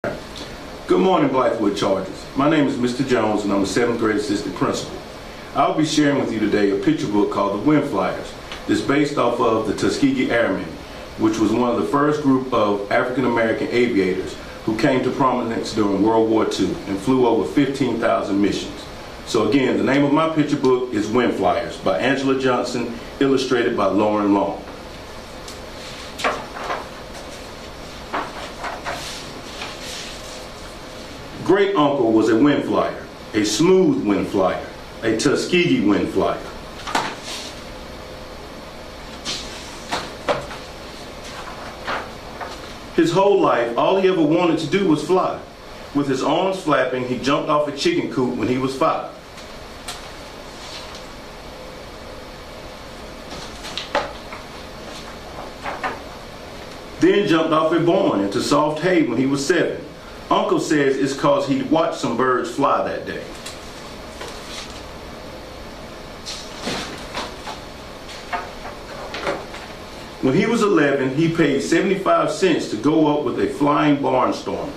Good morning, Blythewood Chargers. My name is Mr. Jones and I'm a 7th grade assistant principal. I'll be sharing with you today a picture book called The Wind Flyers. That's based off of the Tuskegee Airmen, which was one of the first group of African American aviators who came to prominence during World War II and flew over 15,000 missions. So again, the name of my picture book is Wind Flyers by Angela Johnson, illustrated by Lauren Long. Great uncle was a wind flyer, a smooth wind flyer, a Tuskegee wind flyer. His whole life, all he ever wanted to do was fly. With his arms flapping, he jumped off a chicken coop when he was 5. Then jumped off a barn into soft hay when he was 7. Uncle says it's because he'd watched some birds fly that day. When he was 11, he paid 75 cents to go up with a flying barnstormer.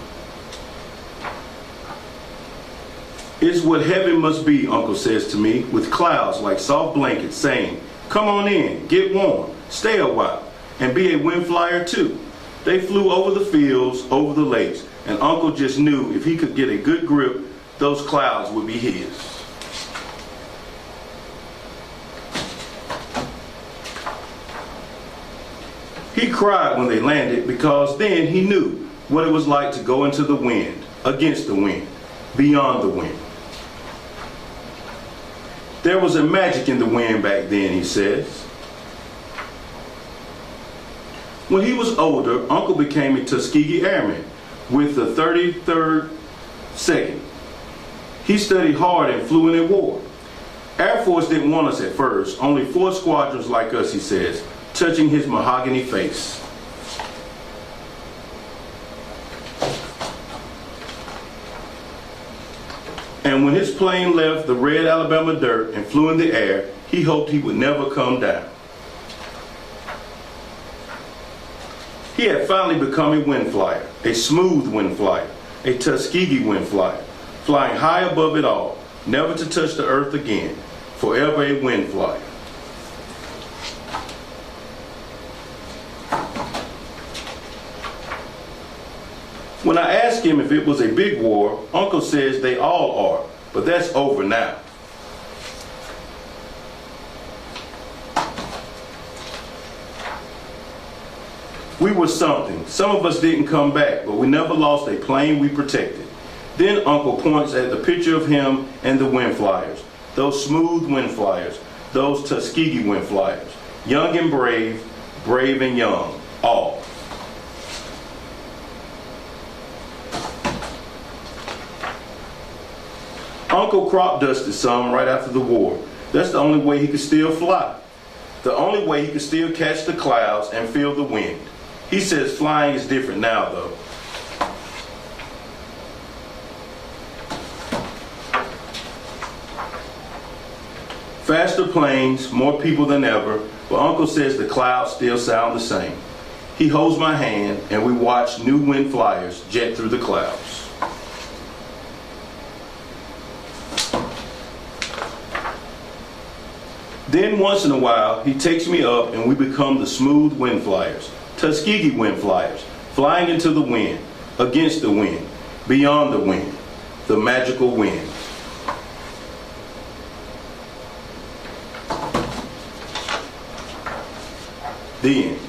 It's what heaven must be, Uncle says to me, with clouds like soft blankets saying, "Come on in, get warm, stay a while, and be a wind flyer too." They flew over the fields, over the lakes, and Uncle just knew if he could get a good grip, those clouds would be his. He cried when they landed because then he knew what it was like to go into the wind, against the wind, beyond the wind. There was a magic in the wind back then, he says. When he was older, Uncle became a Tuskegee Airman with the 33rd Second. He studied hard and flew in a war. Air Force didn't want us at first, only 4 squadrons like us, he says, touching his mahogany face. And when his plane left the red Alabama dirt and flew in the air, he hoped he would never come down. He had finally become a wind flyer, a smooth wind flyer, a Tuskegee wind flyer, flying high above it all, never to touch the earth again, forever a wind flyer. When I asked him if it was a big war, Uncle says they all are, but that's over now. We were something. Some of us didn't come back, but we never lost a plane we protected. Then Uncle points at the picture of him and the wind flyers, those smooth wind flyers, those Tuskegee wind flyers, young and brave, brave and young, all. Uncle crop dusted some right after the war. That's the only way he could still fly. The only way he could still catch the clouds and feel the wind. He says flying is different now, though. Faster planes, more people than ever, but Uncle says the clouds still sound the same. He holds my hand and we watch new wind flyers jet through the clouds. Then once in a while, he takes me up and we become the smooth wind flyers, Tuskegee wind flyers, flying into the wind, against the wind, beyond the wind, the magical wind. The end.